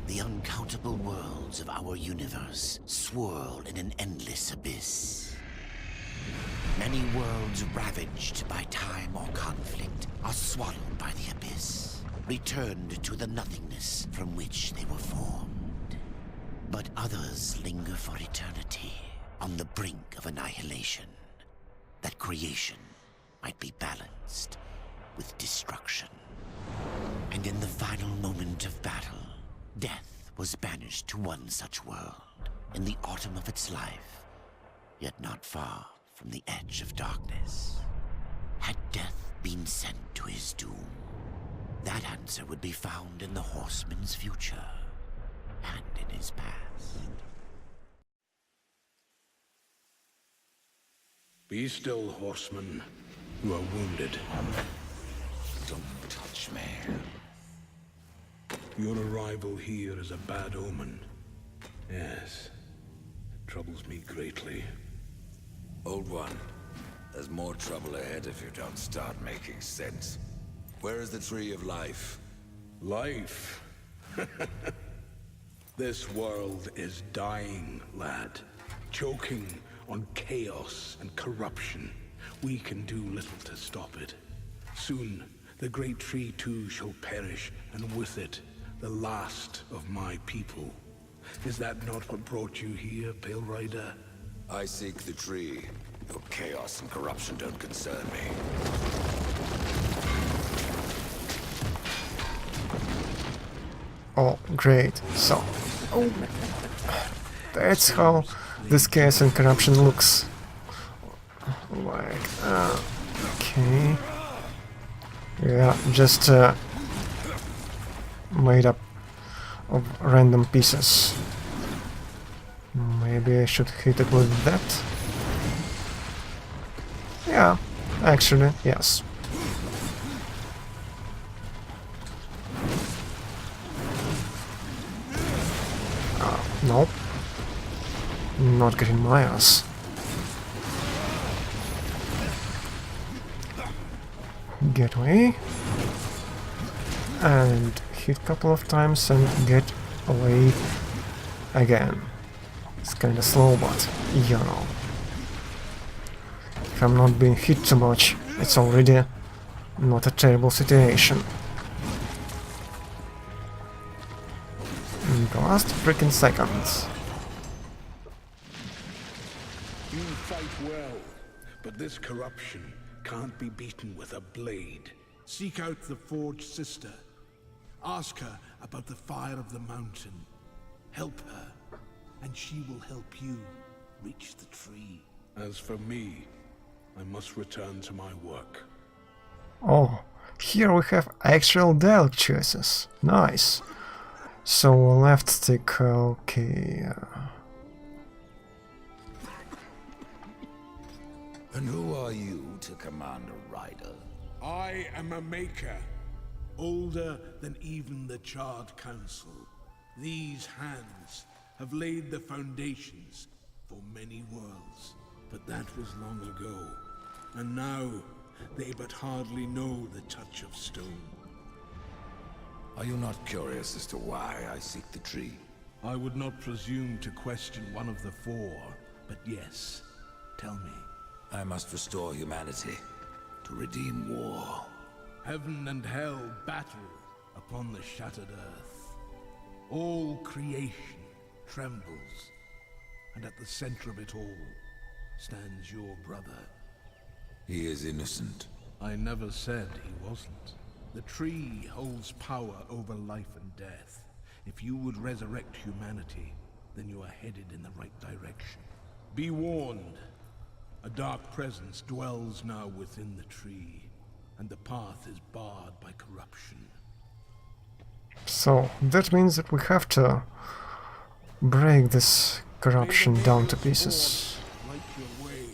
The uncountable worlds of our universe swirl in an endless abyss. Many worlds ravaged by time or conflict are swallowed by the abyss, returned to the nothingness from which they were formed. But others linger for eternity on the brink of annihilation, that creation might be balanced with destruction. And in the final moment of battle, death was banished to one such world in the autumn of its life, yet not far from the edge of darkness. Had death been sent to his doom, that answer would be found in the horseman's future and in his past. Be still, horseman. You are wounded. Don't touch me. Your arrival here is a bad omen. Yes. It troubles me greatly. Old one, there's more trouble ahead if you don't start making sense. Where is the Tree of Life? Life? This world is dying, lad. Choking on chaos and corruption. We can do little to stop it. Soon, the great tree too shall perish, and with it, the last of my people. Is that not what brought you here, Pale Rider? I seek the tree. Your chaos and corruption don't concern me. Oh, great. So, that's how this chaos and corruption looks. Like, okay. Yeah, just made up of random pieces. Maybe I should hit it with that. Yeah, actually, yes. Nope. Not getting my ass. Get away. And hit a couple of times and get away again. It's kinda slow, but you know. If I'm not being hit too much, it's already not a terrible situation. In the last freaking seconds. You fight well, but this corruption can't be beaten with a blade. Seek out the Forge Sister. Ask her about the fire of the mountain. Help her, and she will help you reach the tree. As for me, I must return to my work. Oh, here we have actual dialogue choices. Nice. So left stick, okay. And who are you to command a rider? I am a maker, older than even the Charred Council. These hands have laid the foundations for many worlds, but that was long ago. And now, they but hardly know the touch of stone. Are you not curious as to why I seek the tree? I would not presume to question one of the four, but yes, tell me. I must restore humanity, to redeem war. Heaven and hell battle upon the shattered earth. All creation trembles, and at the center of it all stands your brother. He is innocent. I never said he wasn't. The tree holds power over life and death. If you would resurrect humanity, then you are headed in the right direction. Be warned. A dark presence dwells now within the tree, and the path is barred by corruption. So that means that we have to break this corruption down to pieces. Light your way.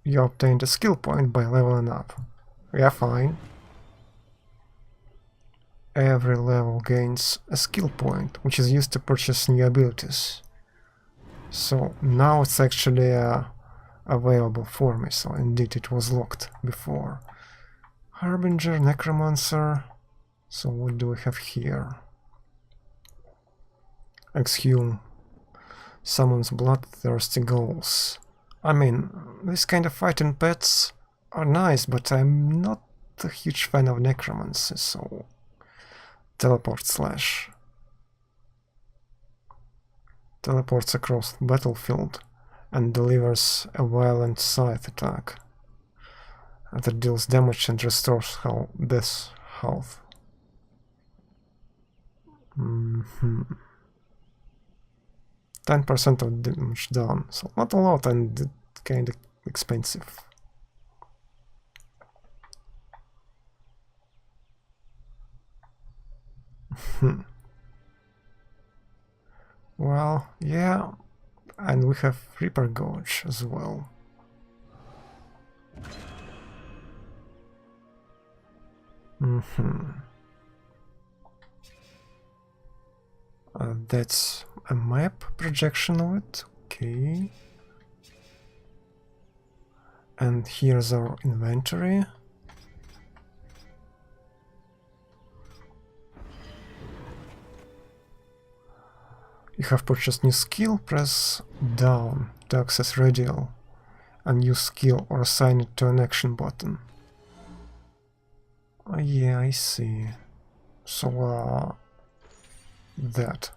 You obtained a skill point by leveling up. Yeah, fine. Every level gains a skill point, which is used to purchase new abilities. So now it's actually available for me, so indeed it was locked before. Harbinger, Necromancer, So what do we have here? Exhume. Summons bloodthirsty ghouls. I mean, this kind of fighting pets are nice, but I'm not a huge fan of necromancy, so... Teleport slash. Teleports across the battlefield and delivers a violent scythe attack that deals damage and restores death health. 10% of damage done, so not a lot and kinda expensive. Well, yeah, and we have Reaper Gouge as well. That's a map projection of it, okay. And here's our inventory. You have purchased new skill, press down to access radial, a new skill or assign it to an action button. Oh, yeah, I see. So, that.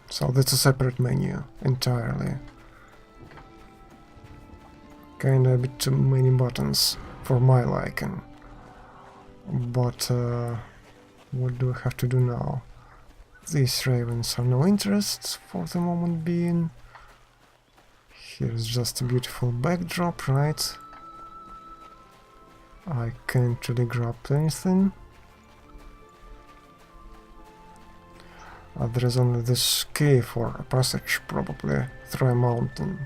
So that's a separate menu entirely. Kinda a bit too many buttons for my liking. But, what do I have to do now? These ravens are no interest for the moment being. Here's just a beautiful backdrop, right? I can't really grab anything. There is only this cave or a passage, probably through a mountain.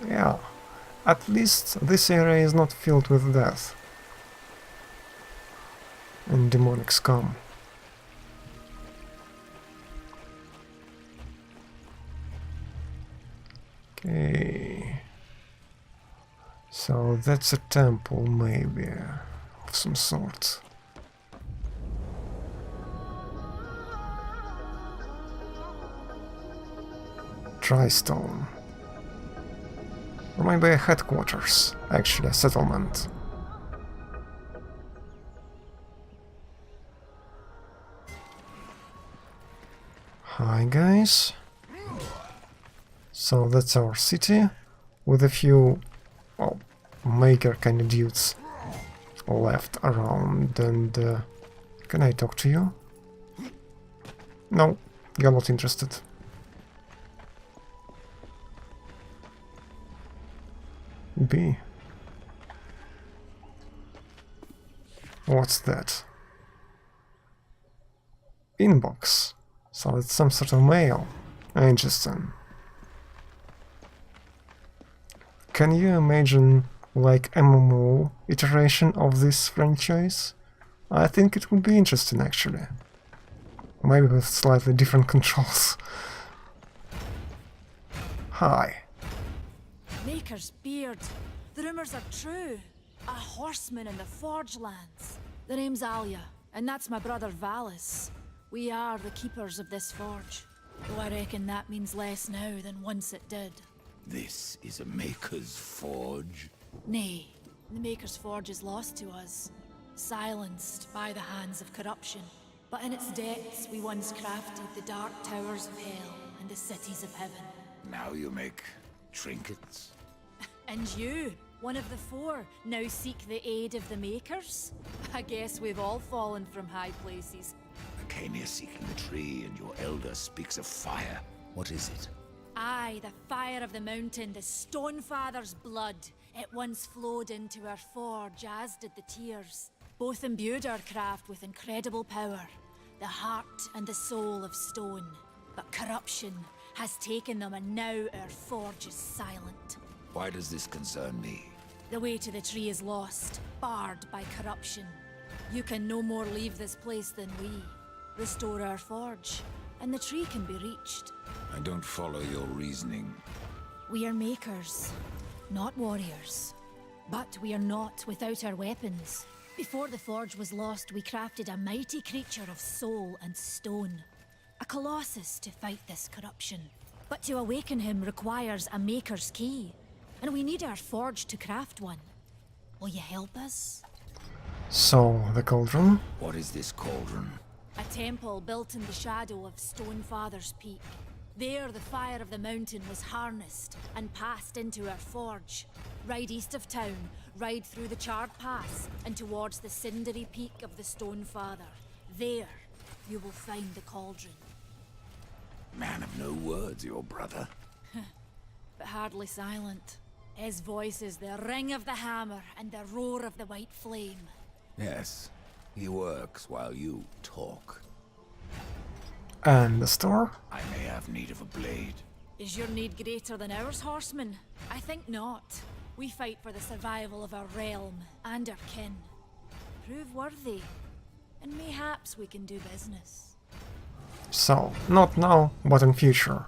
Yeah, at least this area is not filled with death and demonic scum. Okay, so that's a temple, maybe, of some sort. Tristone. Or maybe a headquarters, actually, a settlement. Hi guys. So that's our city, with a few, well, maker kind of dudes left around, and can I talk to you? No, you're not interested. B. What's that? Inbox. So it's some sort of mail. Interesting. Can you imagine like MMO iteration of this franchise? I think it would be interesting actually. Maybe with slightly different controls. Hi. Maker's beard. The rumors are true. A horseman in the Forge lands. The name's Alia, and that's my brother Valis. We are the keepers of this forge. Though I reckon that means less now than once it did. This is a Maker's Forge. Nay, the Maker's Forge is lost to us. Silenced by the hands of corruption. But in its depths we once crafted the dark towers of hell and the cities of heaven. Now you make trinkets? And you, one of the four, now seek the aid of the Makers? I guess we've all fallen from high places. I came here seeking the tree, and your elder speaks of fire. What is it? Aye, the fire of the mountain, the Stonefather's blood. It once flowed into our forge, as did the tears. Both imbued our craft with incredible power, the heart and the soul of stone. But corruption has taken them, and now our forge is silent. Why does this concern me? The way to the tree is lost, barred by corruption. You can no more leave this place than we. Restore our forge, and the tree can be reached. I don't follow your reasoning. We are makers, not warriors. But we are not without our weapons. Before the forge was lost, we crafted a mighty creature of soul and stone. A colossus to fight this corruption. But to awaken him requires a maker's key. And we need our forge to craft one. Will you help us? So, the cauldron? What is this cauldron? A temple built in the shadow of Stonefather's Peak. There, the fire of the mountain was harnessed and passed into our forge. Ride east of town, ride through the charred pass, and towards the cindery peak of the Stonefather. There, you will find the cauldron. Man of no words, your brother. But hardly silent. His voice is the ring of the hammer and the roar of the white flame. Yes, he works while you talk. And the store? I may have need of a blade. Is your need greater than ours, horseman? I think not. We fight for the survival of our realm and our kin. Prove worthy, and mayhaps we can do business. So, not now, but in future.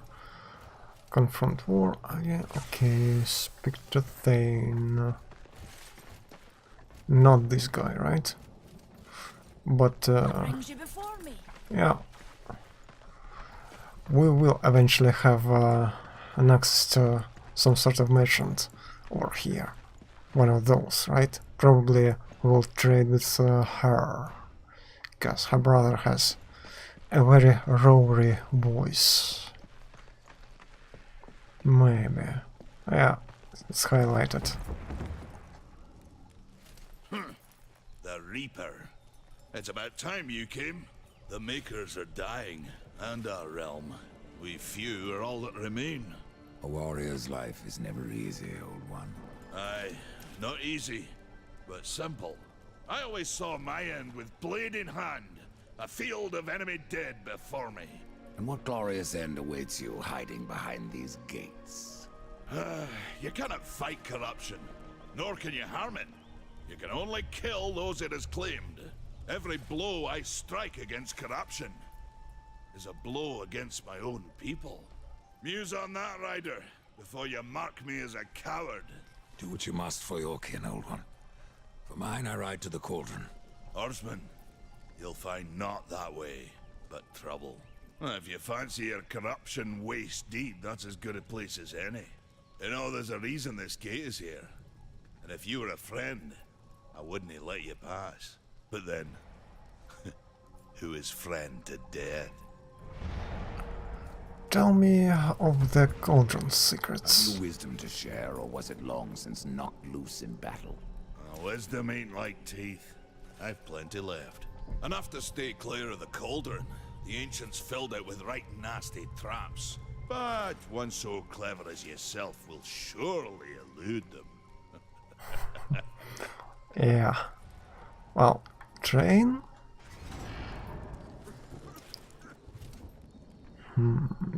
Confront war. Yeah, okay, speak to Thane. Not this guy, right? But, Brings you before me. yeah. We will eventually have an access to some sort of merchant over here. One of those, right? Probably we'll trade with her. Because her brother has a very roary voice. Maybe. Yeah, it's highlighted. The Reaper. It's about time you came. The Makers are dying, and our realm. We few are all that remain. A warrior's life is never easy, old one. Aye, not easy, but simple. I always saw my end with blade in hand, a field of enemy dead before me. And what glorious end awaits you hiding behind these gates? You cannot fight corruption, nor can you harm it. You can only kill those it has claimed. Every blow I strike against corruption is a blow against my own people. Muse on that, Ryder, before you mark me as a coward. Do what you must for your kin, old one. For mine, I ride to the cauldron. Horseman, you'll find not that way, but trouble. If you fancy your corruption waist deep, that's as good a place as any. You know, there's a reason this gate is here. And if you were a friend, I wouldn't let you pass. But then, who is friend to death? Tell me of the cauldron Have secrets. you wisdom to share, or was it long since knocked loose in battle? Wisdom ain't like teeth. I've plenty left. Enough to stay clear of the cauldron. The ancients filled it with right nasty traps. But one so clever as yourself will surely elude them. Yeah. Well, train?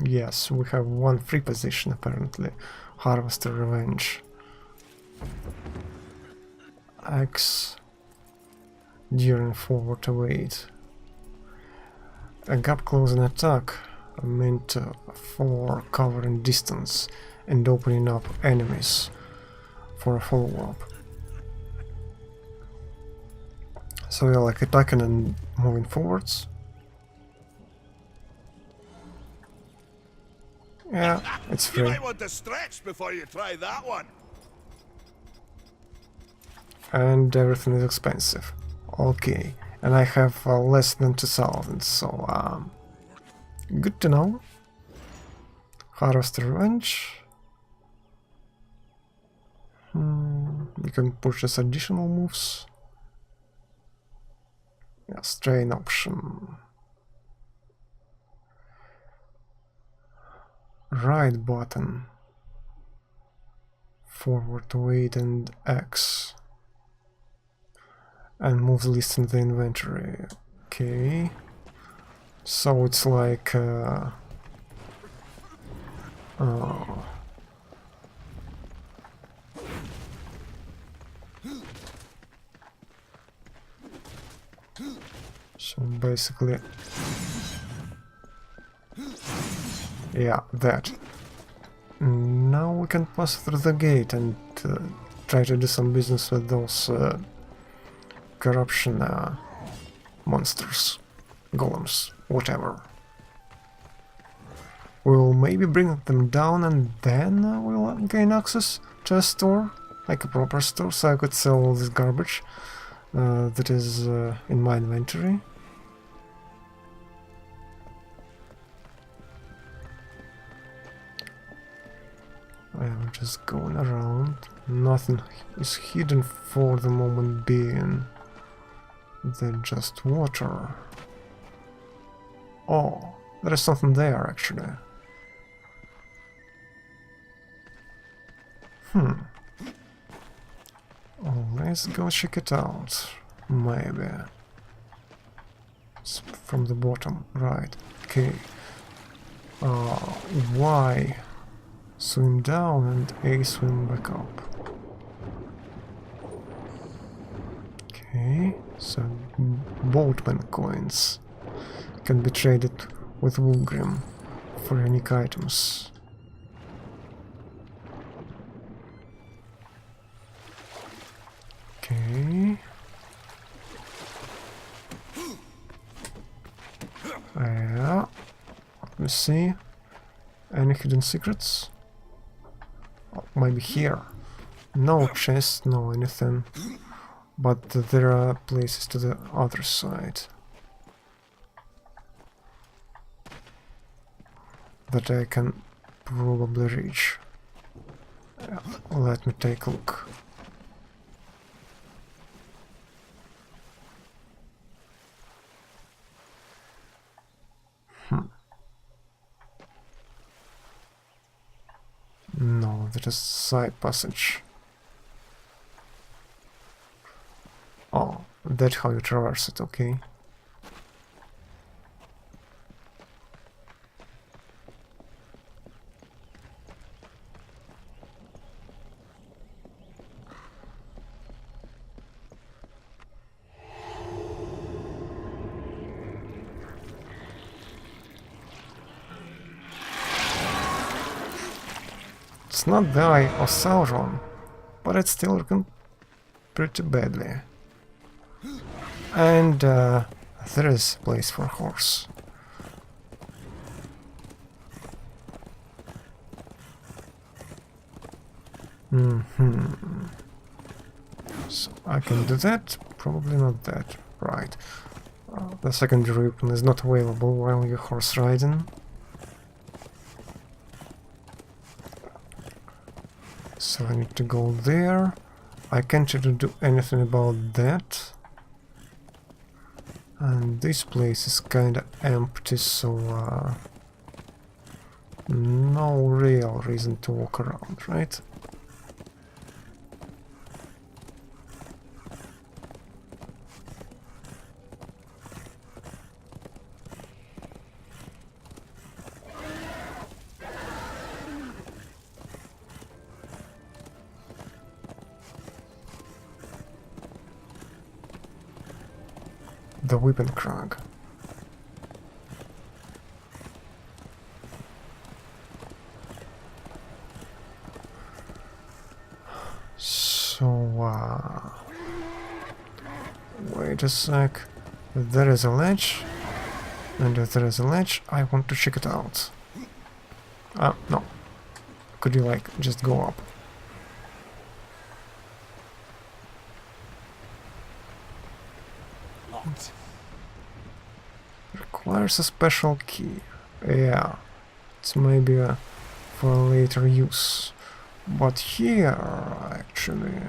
Yes, we have one free position apparently. Harvester Revenge. Axe. During forward await. A gap closing attack meant for covering distance and opening up enemies for a follow-up. So you're like attacking and moving forwards. Yeah, it's You free. might want to stretch before you try that one. And everything is expensive. Okay, and I have less than 2,000, so good to know. Harvester Revenge. You can purchase additional moves. Yeah, strain option. Right button. Forward wait and X. And moves list in the inventory. Okay. So it's like So basically... yeah, that. Now we can pass through the gate and try to do some business with those corruption monsters, golems, whatever. We'll maybe bring them down and then we'll gain access to a store, like a proper store, so I could sell all this garbage that is in my inventory. I'm just going around. Nothing is hidden for the moment being. Then just water. Oh, there is something there actually. Oh, let's go check it out. Maybe. It's from the bottom, right. Okay. Y swim down and A swim back up. Okay, so boatman coins can be traded with Wolgrim for unique items. Okay. Yeah. Let me see. Any hidden secrets? Oh, maybe here. No chest, no anything. But there are places to the other side that I can probably reach. Let me take a look. No, that is side passage. Oh, that's how you traverse it, okay. It's not the Eye of Sauron, but it's still looking pretty badly. And there is a place for a horse. So I can do that, probably not that, right. The secondary weapon is not available while you're horse riding. So I need to go there. I can't really do anything about that. And this place is kinda empty, so no real reason to walk around, right? The Weapon Crag. So, wait a sec. There is a ledge, and if there is a ledge, I want to check it out. No. Could you, like, just go up? Locked. Requires a special key. Yeah, it's maybe for later use. But here, actually,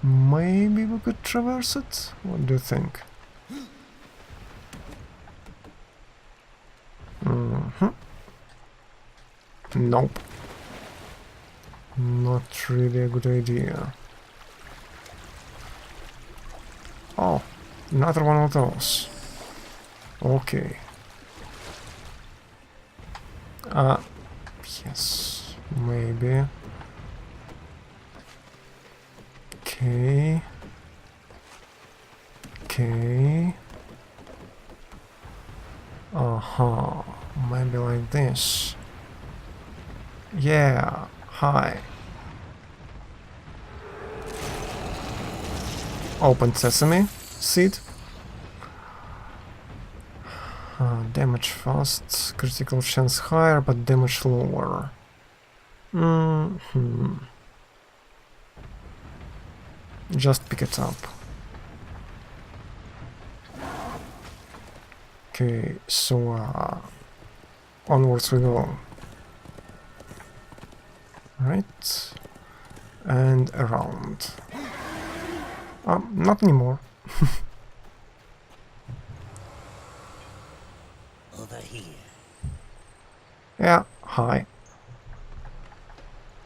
maybe we could traverse it? What do you think? Nope. Not really a good idea. Oh, another one of those. Okay. Yes, maybe. Okay. Okay. Huh, maybe like this. Yeah, hi. Open sesame seed. Damage fast, critical chance higher, but damage lower. Just pick it up. Okay, so onwards we go. Right, and around. Not anymore. Over here. Yeah, hi.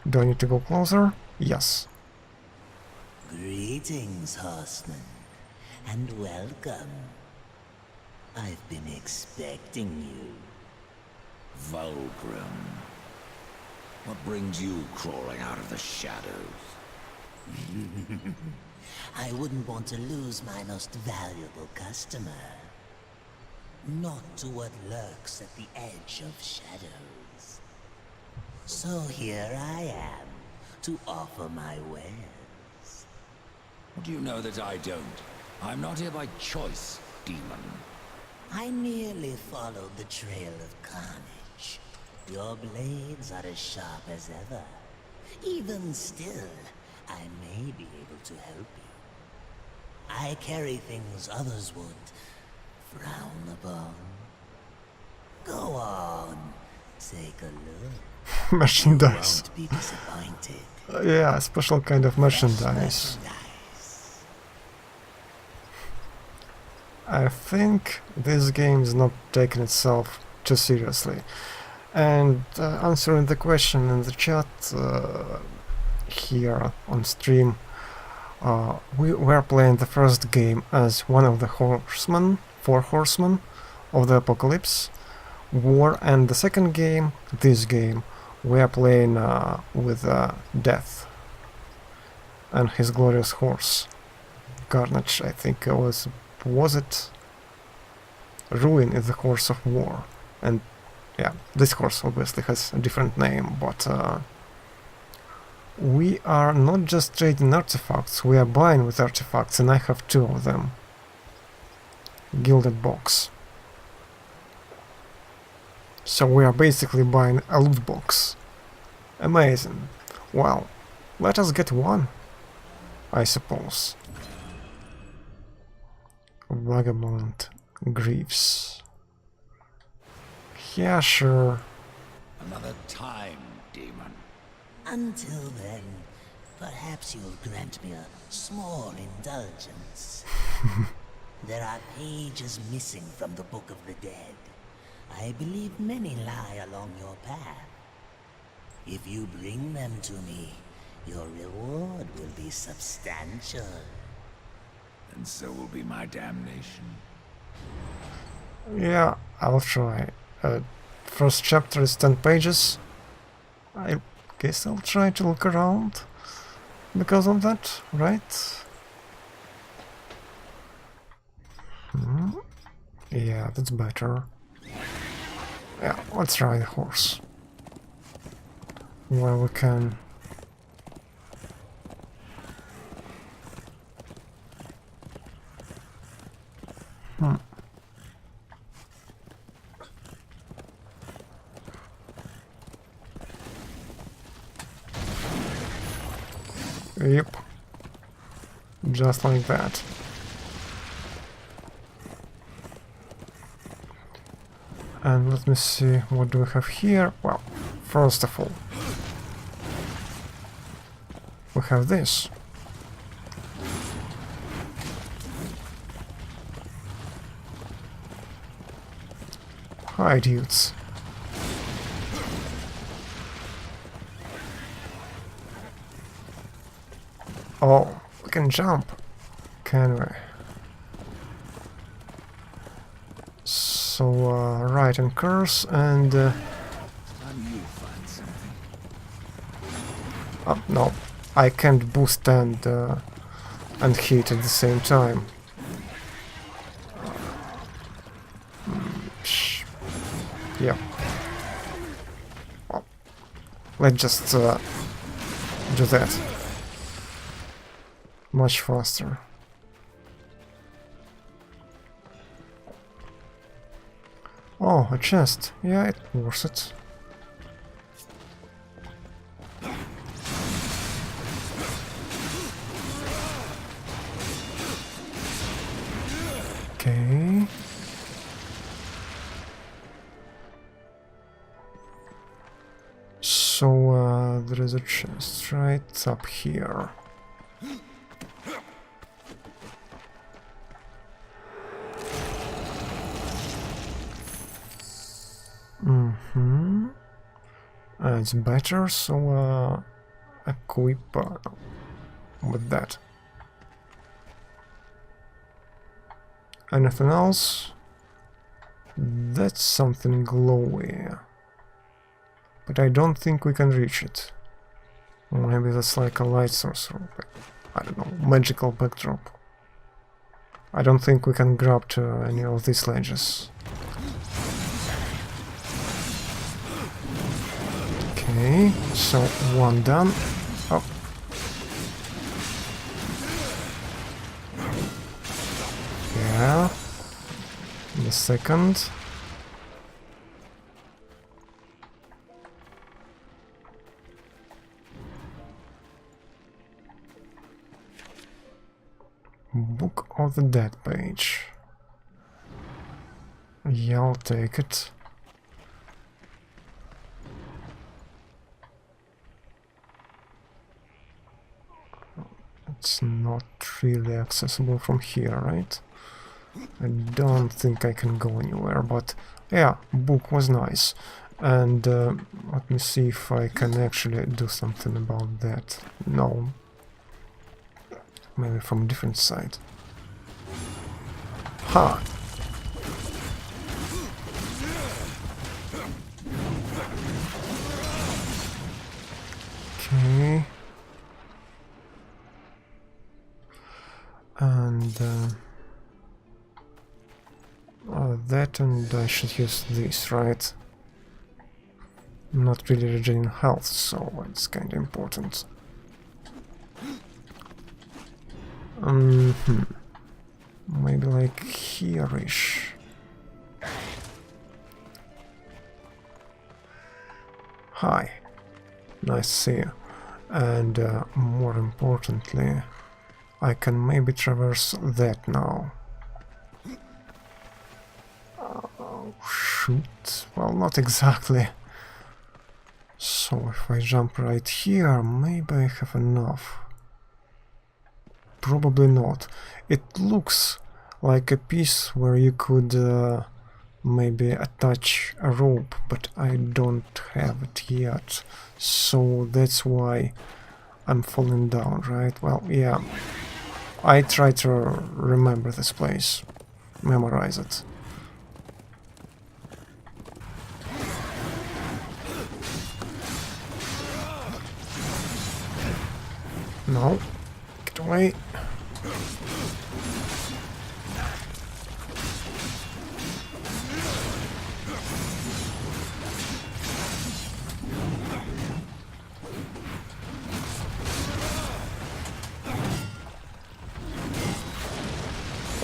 Do I need to go closer? Yes. Greetings, horseman, and welcome. I've been expecting you. Vulgrim. What brings you crawling out of the shadows? I wouldn't want to lose my most valuable customer. Not to what lurks at the edge of shadows. So here I am, to offer my wares. Do you know that I don't? I'm not here by choice, demon. I merely followed the trail of carnage. Your blades are as sharp as ever. Even still, I may be able to help you. I carry things others would frown upon. Go on, take a look. Merchandise. Won't be disappointed. Yeah, special kind of merchandise. I think this game is not taking itself too seriously. And answering the question in the chat here on stream, we were playing the first game as one of the horsemen, 4 horsemen of the apocalypse war, and the second game, this game, we are playing with Death and his glorious horse. Carnage, I think it was it? Ruin is the horse of war, and yeah, this horse obviously has a different name, but we are not just trading artifacts, we are buying with artifacts, and I have 2 of them. Gilded box. So we are basically buying a loot box. Amazing. Well, let us get one, I suppose. Vagabond Greaves. Yeah, sure. Another time, demon. Until then, perhaps you'll grant me a small indulgence. There are pages missing from the Book of the Dead. I believe many lie along your path. If you bring them to me, your reward will be substantial. And so will be my damnation. Yeah, I'll try. First chapter is 10 pages. I guess I'll try to look around because of that, right? Yeah, that's better. Yeah, let's ride the horse. Where we can. Yep. Just like that. And let me see, what do we have here? Well, first of all, we have this. Hi, dudes. Oh, we can jump, can we? So, right and curse, and... oh, no, I can't boost and hit at the same time. Yeah. Well, let's just do that. Much faster. Oh, a chest. Yeah, it worth it. Okay. So, there is a chest right up here. It's better, so equip with that. Anything else? That's something glowy. But I don't think we can reach it. Maybe that's like a light source or, I don't know, magical backdrop. I don't think we can grab to any of these ledges. Okay, so one done. Oh. Yeah. The second. Book of the Dead page. Yeah, I'll take it. It's not really accessible from here, right? I don't think I can go anywhere, but yeah, book was nice. And let me see if I can actually do something about that. No. Maybe from a different side. Ha! Okay. And that, and I should use this, right? Not really regenerating health, so it's kinda important. Maybe like here-ish. Hi. Nice to see you. And more importantly, I can maybe traverse that now. Oh, shoot. Well, not exactly. So if I jump right here, maybe I have enough. Probably not. It looks like a piece where you could maybe attach a rope, but I don't have it yet. So that's why I'm falling down, right? Well, yeah. I try to remember this place. Memorize it. No. Get away.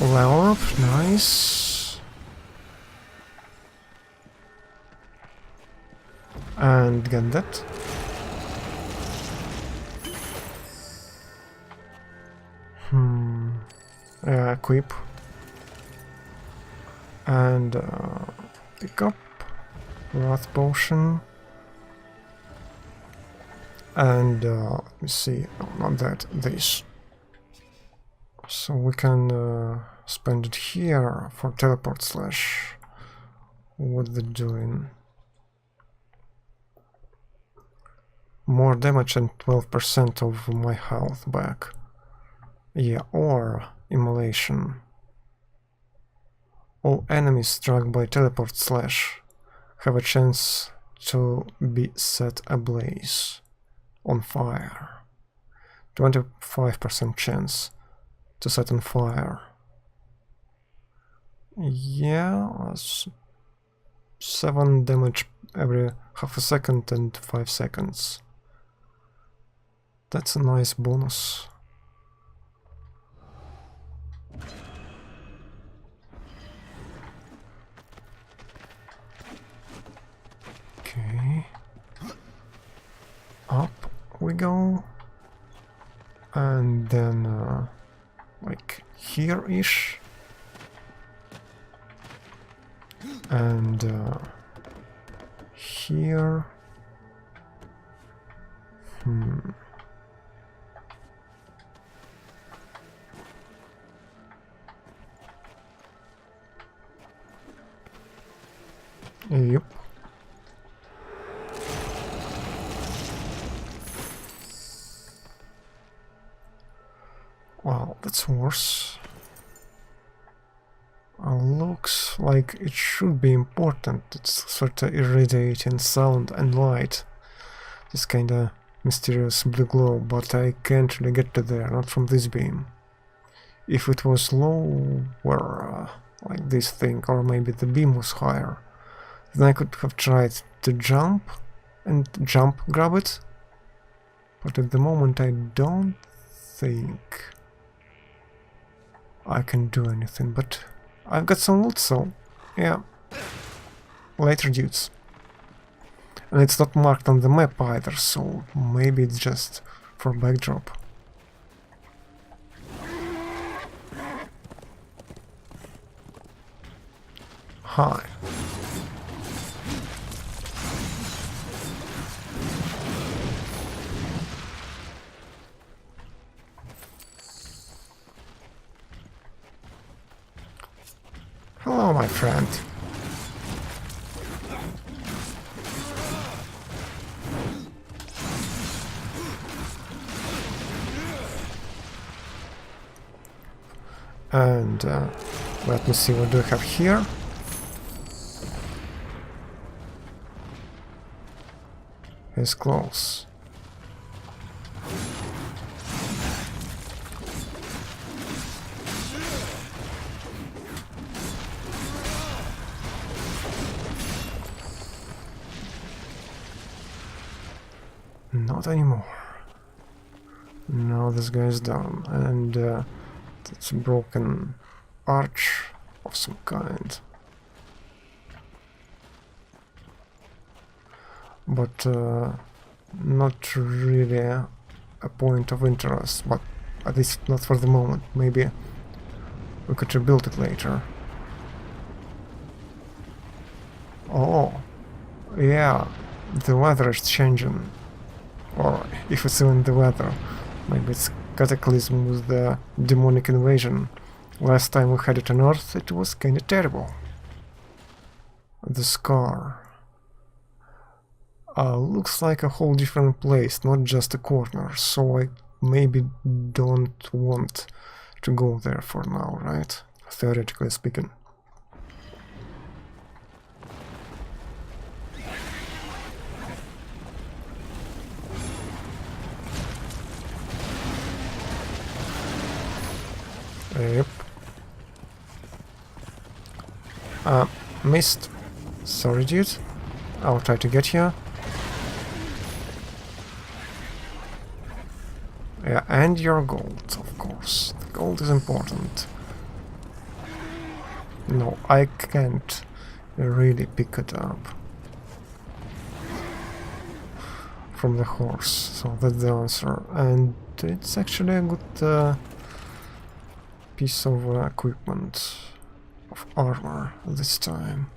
Level up, nice. And get that. Equip. And pick up Wrath Potion. And let me see, no, not that, this. So we can spend it here for teleport slash. What they're doing? More damage and 12% of my health back. Yeah, or immolation. All enemies struck by teleport slash have a chance to be set ablaze, on fire. 25% chance to set on fire. Yeah, 7 damage every half a second and 5 seconds. That's a nice bonus. Okay. Up we go. And then, like here-ish. And here. Yep. Wow, that's worse. Looks like it should be important. It's sort of irradiating sound and light. This kinda mysterious blue glow, but I can't really get to there, not from this beam. If it was lower, like this thing, or maybe the beam was higher, then I could have tried to jump and grab it. But at the moment I don't think I can do anything, but I've got some loot, so yeah. Later, dudes. And it's not marked on the map either, so maybe it's just for backdrop. Hi. Hello, my friend. And let me see, what do we have here? It's close. Not anymore. Now this guy's down, and it's a broken arch of some kind. But not really a point of interest, but at least not for the moment. Maybe we could rebuild it later. Oh, yeah, the weather is changing. Or if it's even the weather, maybe it's cataclysm with the demonic invasion. Last time we had it on Earth, it was kinda terrible. The scar. Looks like a whole different place, not just a corner, so I maybe don't want to go there for now, right? Theoretically speaking. Yep. Missed. Sorry, dude. I'll try to get here. Yeah, and your gold, of course. The gold is important. No, I can't really pick it up from the horse, so that's the answer. And it's actually a good piece of equipment, of armor this time.